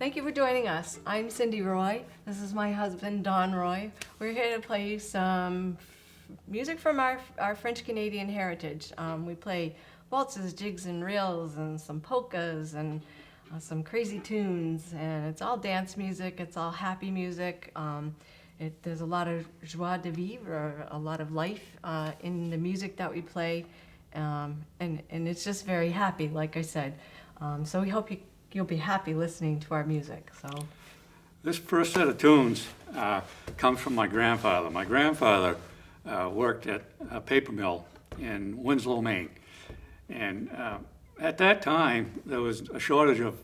Thank you for joining us. I'm Cindy Roy. This is my husband, Don Roy. We're here to play some music from our French-Canadian heritage. We play waltzes, jigs, and reels, and some polkas, and some crazy tunes. And it's all dance music. It's all happy music. There's a lot of joie de vivre, or a lot of life in the music that we play. And it's just very happy, like I said. So we hope you'll be happy listening to our music. So, this first set of tunes comes from my grandfather. My grandfather worked at a paper mill in Winslow, Maine. And at that time, there was a shortage of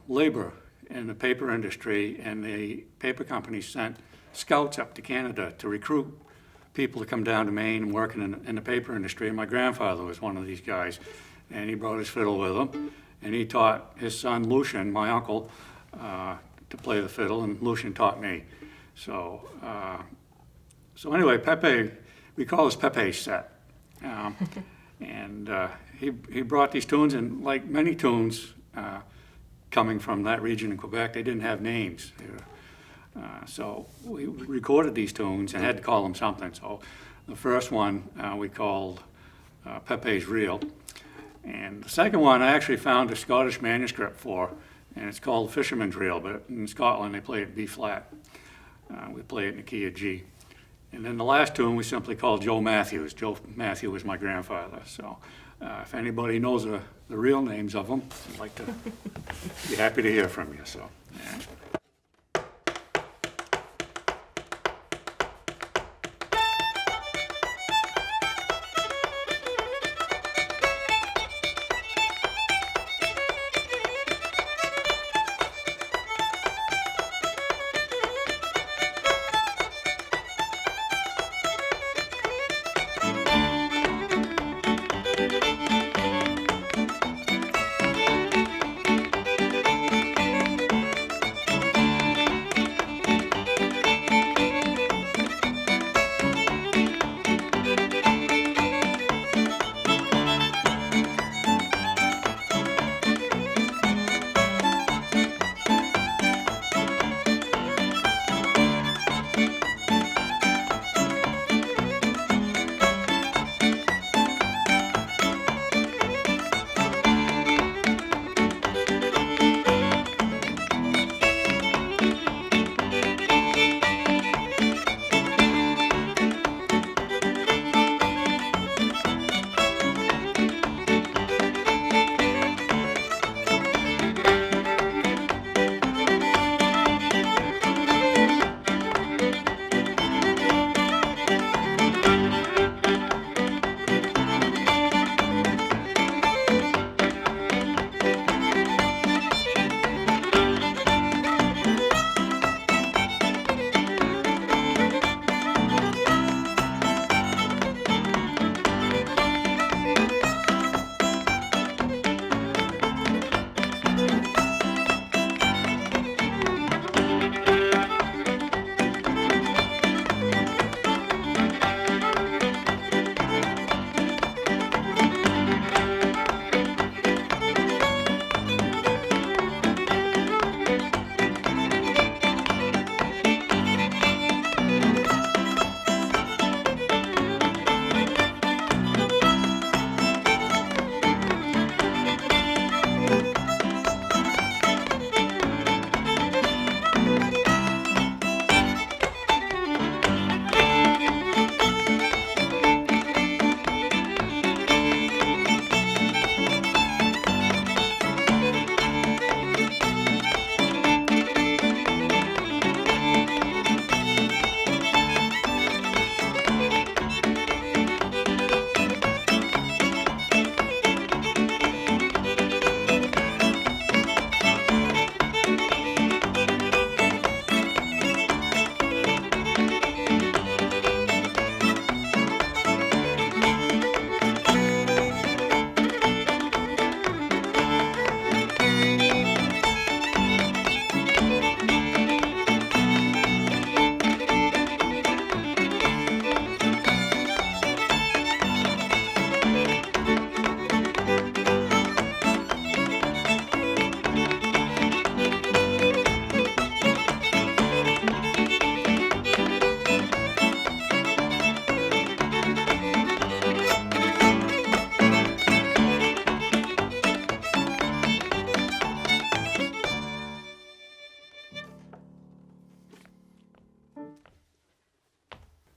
labor in the paper industry, and the paper company sent scouts up to Canada to recruit people to come down to Maine and work in the paper industry. And my grandfather was one of these guys, and he brought his fiddle with him. And he taught his son Lucian, my uncle, to play the fiddle, and Lucian taught me. So anyway, Pepe, we call this Pepe's set. And he brought these tunes, and like many tunes coming from that region in Quebec, they didn't have names. So we recorded these tunes and had to call them something. So the first one we called Pepe's Reel. And the second one I actually found a Scottish manuscript for, and it's called Fisherman's Reel, but in Scotland they play it B flat. We play it in the key of G. And then the last tune we simply called Joe Matthews. Joe Matthew was my grandfather. So if anybody knows the real names of them, I'd like to be happy to hear from you. So. Yeah.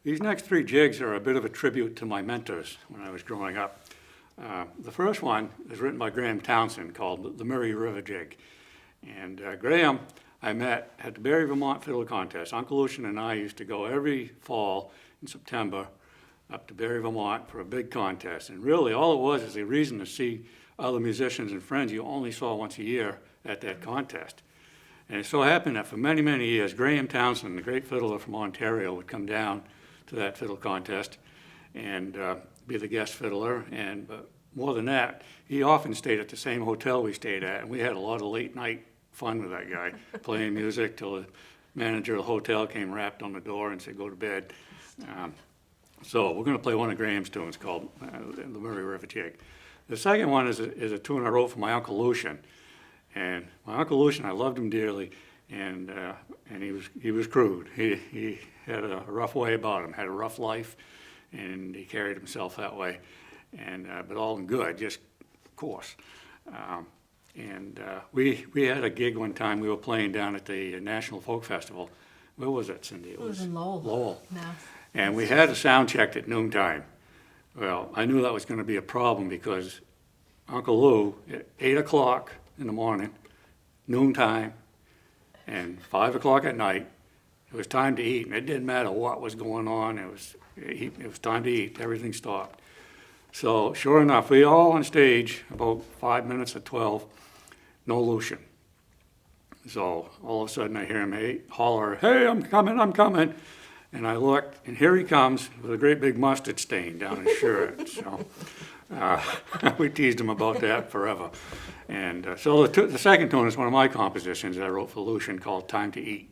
These next three jigs are a bit of a tribute to my mentors when I was growing up. The first one is written by Graham Townsend called the Murray River Jig. And Graham, I met at the Barrie, Vermont Fiddle Contest. Uncle Lucian and I used to go every fall in September up to Barrie, Vermont for a big contest. And really all it was is a reason to see other musicians and friends you only saw once a year at that contest. And it so happened that for many, many years, Graham Townsend, the great fiddler from Ontario, would come down to that fiddle contest and be the guest fiddler. And more than that, he often stayed at the same hotel we stayed at, and we had a lot of late night fun with that guy, playing music till the manager of the hotel came, rapped on the door and said, go to bed. So we're going to play one of Graham's tunes called the Murray River Jig. The second one is a tune I wrote for my Uncle Lucian. And my Uncle Lucian, I loved him dearly, and he was crude. He had a rough way about him, had a rough life, and he carried himself that way. And but all in good, just coarse. We had a gig one time. We were playing down at the National Folk Festival. Where was it, Cindy? It was in Lowell. Lowell. No. And we had a sound checked at noontime. Well, I knew that was going to be a problem because Uncle Lou, at 8 o'clock in the morning, noontime, and 5 o'clock at night, it was time to eat. And it didn't matter what was going on. It was time to eat. Everything stopped. So sure enough, we all on stage, about 5 minutes at 12, no Lucian. So all of a sudden I hear him holler, hey, I'm coming. And I looked, and here he comes with a great big mustard stain down his shirt. So we teased him about that forever. And so the second tune is one of my compositions that I wrote for Lucian called Time to Eat.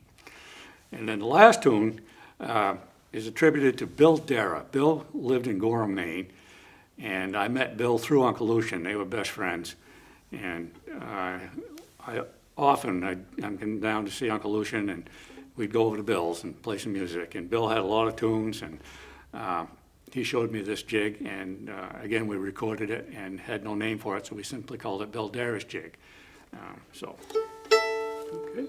And then the last tune is attributed to Bill Dara. Bill lived in Gorham, Maine, and I met Bill through Uncle Lucian. They were best friends. And I'm coming down to see Uncle Lucian, and we'd go over to Bill's and play some music. And Bill had a lot of tunes, and he showed me this jig, and again, we recorded it and had no name for it, so we simply called it Bill Dara's Jig. Okay.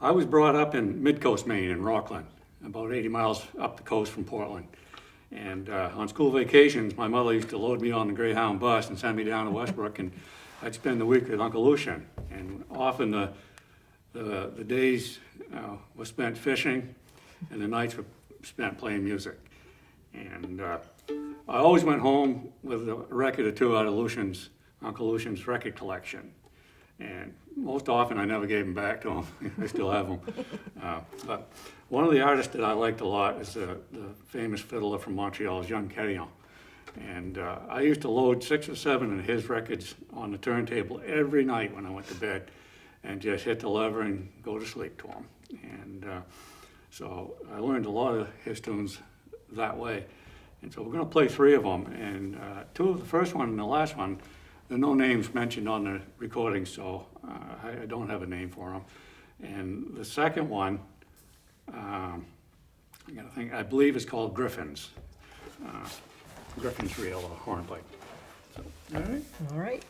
I was brought up in Mid-Coast, Maine, in Rockland, about 80 miles up the coast from Portland. And on school vacations, my mother used to load me on the Greyhound bus and send me down to Westbrook, and I'd spend the week with Uncle Lucian. And often the days were spent fishing, and the nights were spent playing music. And I always went home with a record or two out of Uncle Lucian's record collection. And most often I never gave them back to him. I still have them. But one of the artists that I liked a lot is the famous fiddler from Montreal, Accordion. And I used to load 6 or 7 of his records on the turntable every night when I went to bed, and just hit the lever and go to sleep to them. And so I learned a lot of his tunes that way. And so we're going to play 3 of them. And 2 of the first one and the last one, there are no names mentioned on the recording, so I don't have a name for them. And the second one, I gotta think, I believe it's called Griffin's. Griffin's Reel or Hornpipe. So, all right. All right.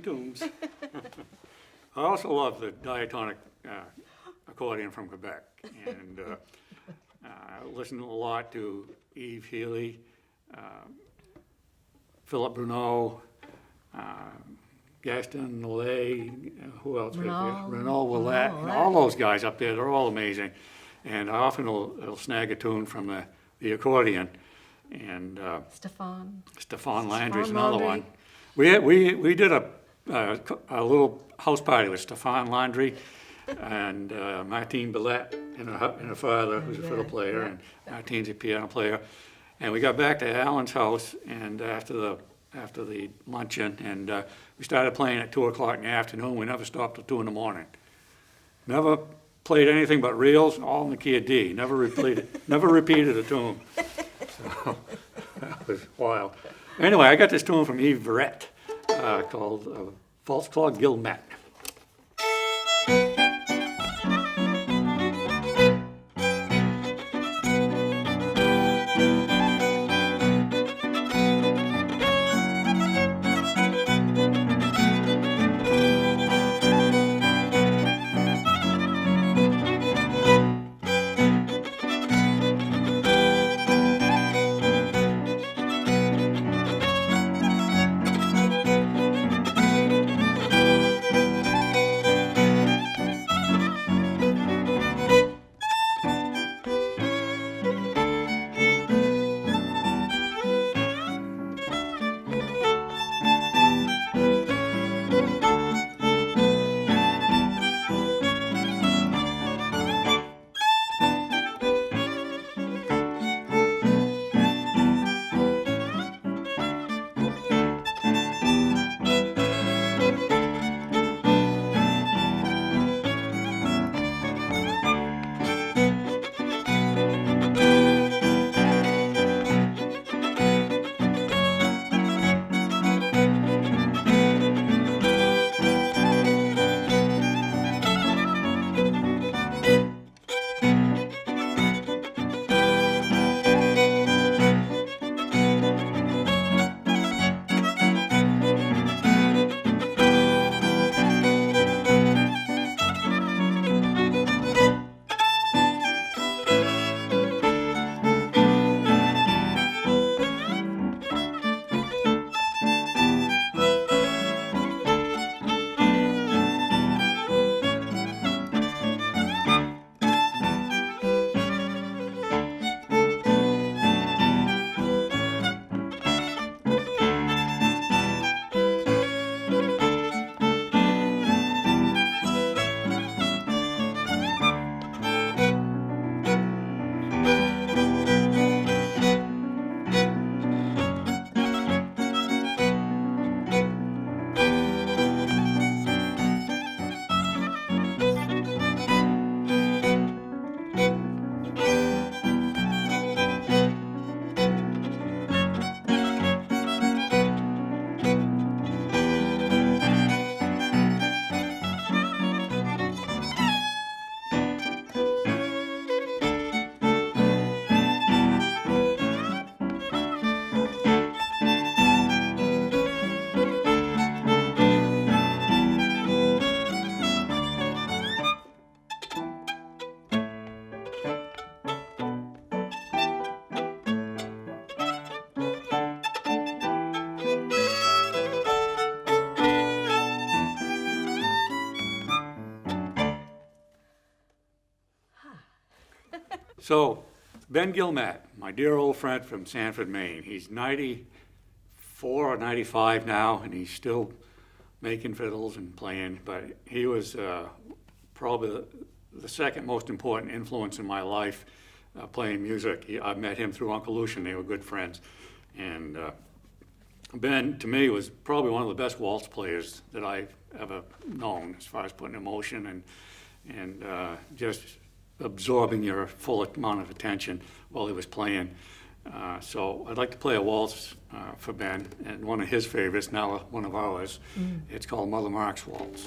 tunes. I also love the diatonic accordion from Quebec, and I listen a lot to Yves Healy, Philip Bruneau, Gaston Nollet, who else? Renaud Willette, and all those guys up there, they're all amazing. And I often will snag a tune from the accordion. And Stefan Landry's another one. We did a little house party with Stefan Landry and Martine Billette and her father, who's a fiddle player, and Martine's a piano player. And we got back to Alan's house, and after the luncheon, and we started playing at 2 o'clock in the afternoon. We never stopped till 2 in the morning. Never played anything but reels, all in the key of D. Never repeated a tune. So that was wild. Anyway, I got this tune from Yves Verrett called Waltz Claude Guillemette. So, Ben Guillemette, my dear old friend from Sanford, Maine, he's 94 or 95 now, and he's still making fiddles and playing, but he was probably the second most important influence in my life playing music. I met him through Uncle Lucian. They were good friends. And Ben, to me, was probably one of the best waltz players that I've ever known as far as putting emotion and just absorbing your full amount of attention while he was playing. So I'd like to play a waltz for Ben, and one of his favorites, now one of ours. It's called Mother Mark's Waltz.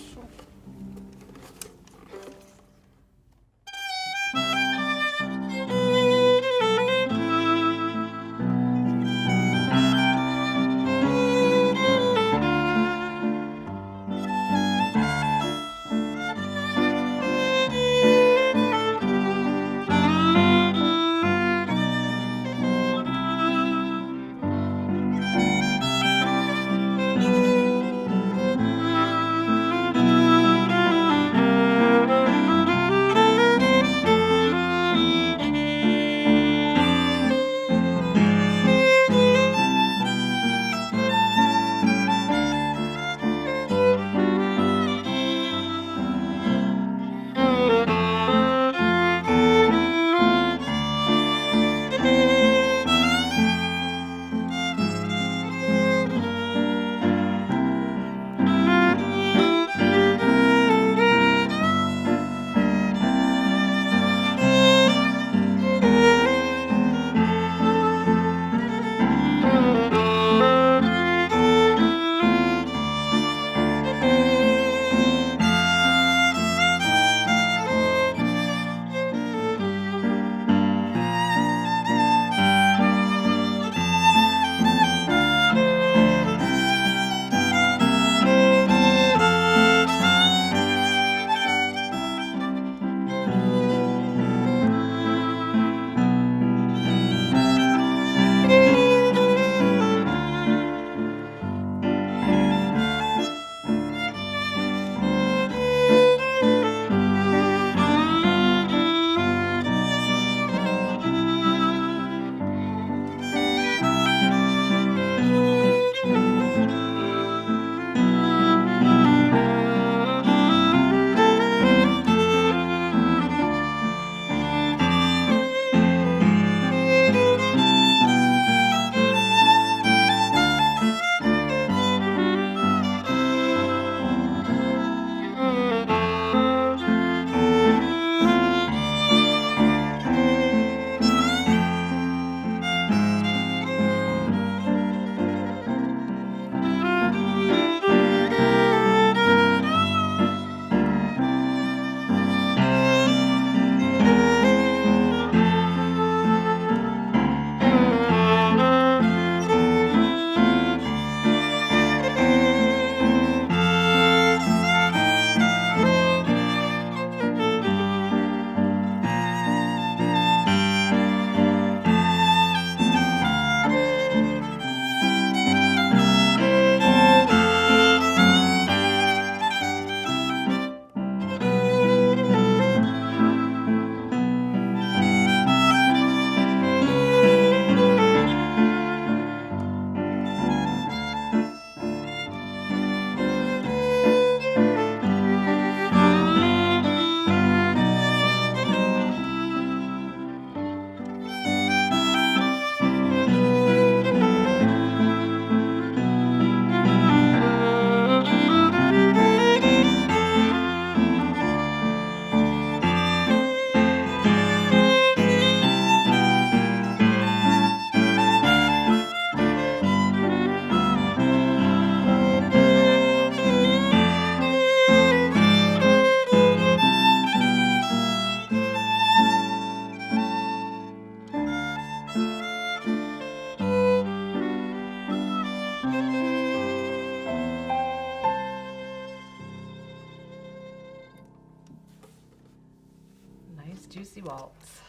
Juicy Waltz.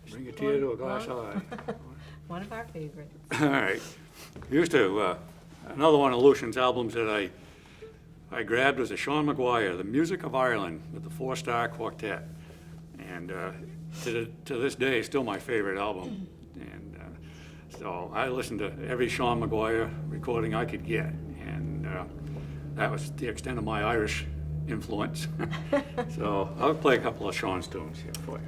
Bring a tear to a glass eye. One of our favorites. All right. Used to, another one of Lucian's albums that I grabbed was a Sean McGuire, The Music of Ireland, with the Four-Star Quartet. And to this day, still my favorite album. And so I listened to every Sean McGuire recording I could get. And that was the extent of my Irish influence. So I'll play a couple of Sean's tunes here for you.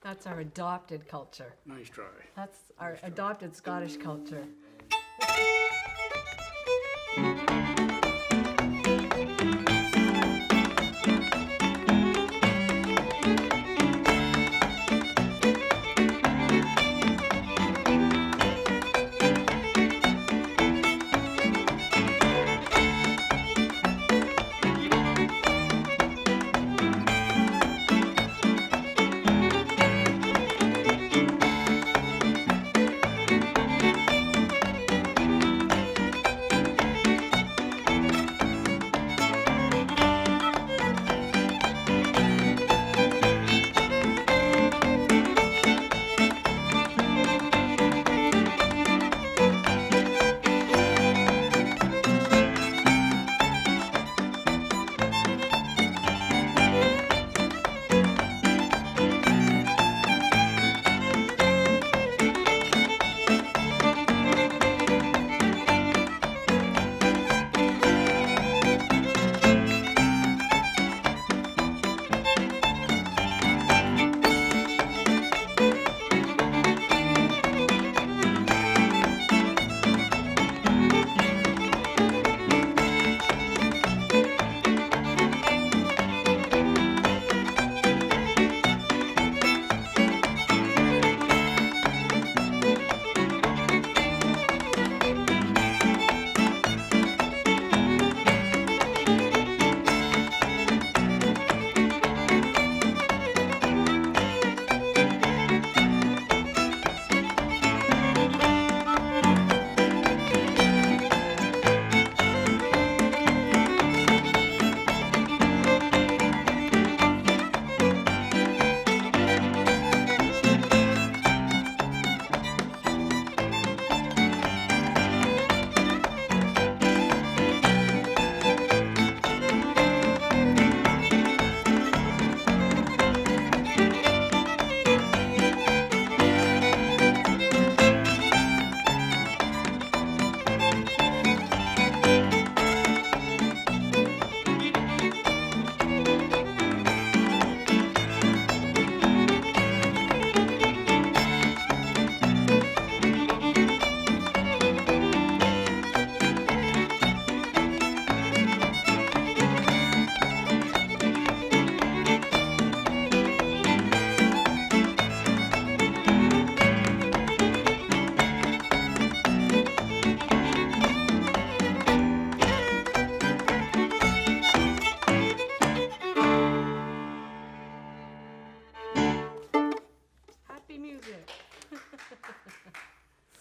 That's our adopted culture. Nice try. That's our adopted Scottish culture.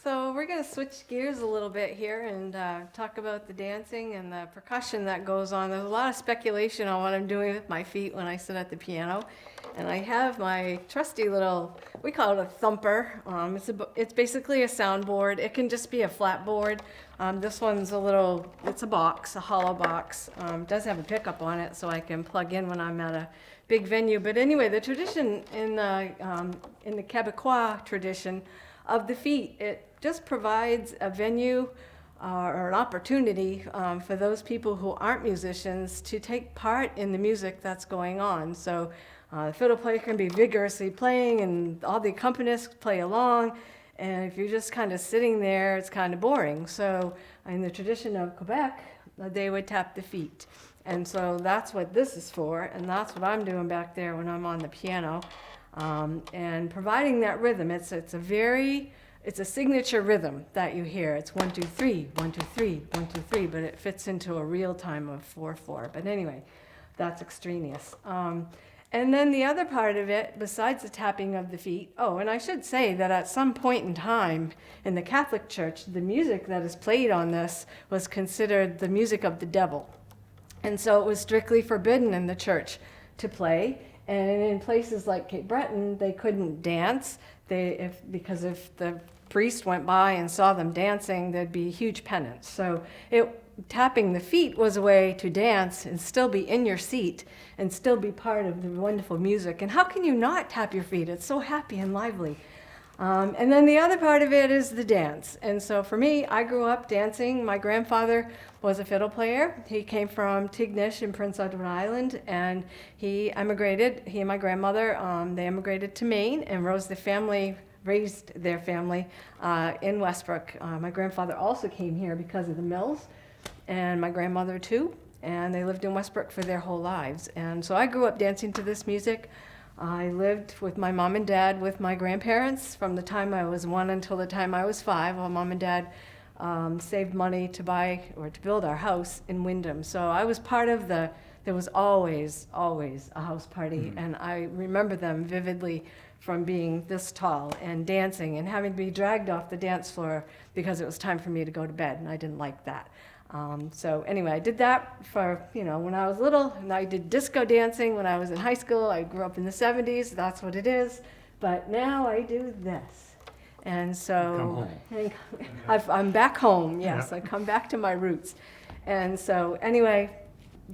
So we're going to switch gears a little bit here and talk about the dancing and the percussion that goes on. There's a lot of speculation on what I'm doing with my feet when I sit at the piano. And I have my trusty little, we call it a thumper. It's basically a soundboard. It can just be a flat board. This one's it's a box, a hollow box. It does have a pickup on it so I can plug in when I'm at a big venue. But anyway, the tradition in the Quebecois tradition of the feet, it just provides a venue or an opportunity for those people who aren't musicians to take part in the music that's going on. So the fiddle player can be vigorously playing and all the accompanists play along. And if you're just kind of sitting there, it's kind of boring. So in the tradition of Quebec, they would tap the feet. And so that's what this is for. And that's what I'm doing back there when I'm on the piano. And providing that rhythm, it's a signature rhythm that you hear. It's 1, 2, 3, 1, 2, 3, 1, 2, 3, but it fits into a real time of 4, 4. But anyway, that's extraneous. And then the other part of it, besides the tapping of the feet, and I should say that at some point in time in the Catholic Church, the music that is played on this was considered the music of the devil. And so it was strictly forbidden in the church to play. And in places like Cape Breton, they couldn't dance. Because if the priest went by and saw them dancing, there'd be huge penance. So tapping the feet was a way to dance and still be in your seat and still be part of the wonderful music. And how can you not tap your feet? It's so happy and lively. And then the other part of it is the dance. And so for me, I grew up dancing. My grandfather was a fiddle player. He came from Tignish in Prince Edward Island, and he emigrated. He and my grandmother, they emigrated to Maine and raised their family in Westbrook. My grandfather also came here because of the mills, and my grandmother too. And they lived in Westbrook for their whole lives. And so I grew up dancing to this music. I lived with my mom and dad, with my grandparents from the time I was 1 until the time I was 5, while mom and dad saved money to buy or to build our house in Wyndham. So I was part of there was always a house party, and I remember them vividly from being this tall and dancing and having to be dragged off the dance floor because it was time for me to go to bed, and I didn't like that. So anyway, I did that for, when I was little, and I did disco dancing when I was in high school. I grew up in the 70s, that's what it is. But now I do this. And so I'm back home, yes. Yeah. I come back to my roots. And so anyway,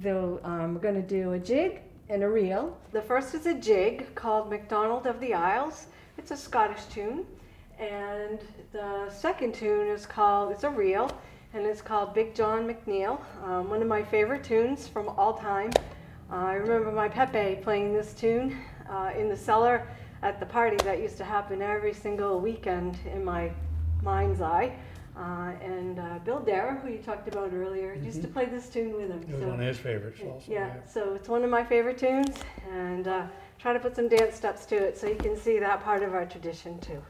we're going to do a jig and a reel. The first is a jig called MacDonald of the Isles. It's a Scottish tune. And the second tune is it's a reel. And it's called Big John McNeil, one of my favorite tunes from all time. I remember my Pepe playing this tune in the cellar at the party that used to happen every single weekend in my mind's eye. And Bill Dara, who you talked about earlier, used to play this tune with him. It was one of his favorites also. Yeah, so it's one of my favorite tunes, and try to put some dance steps to it so you can see that part of our tradition too.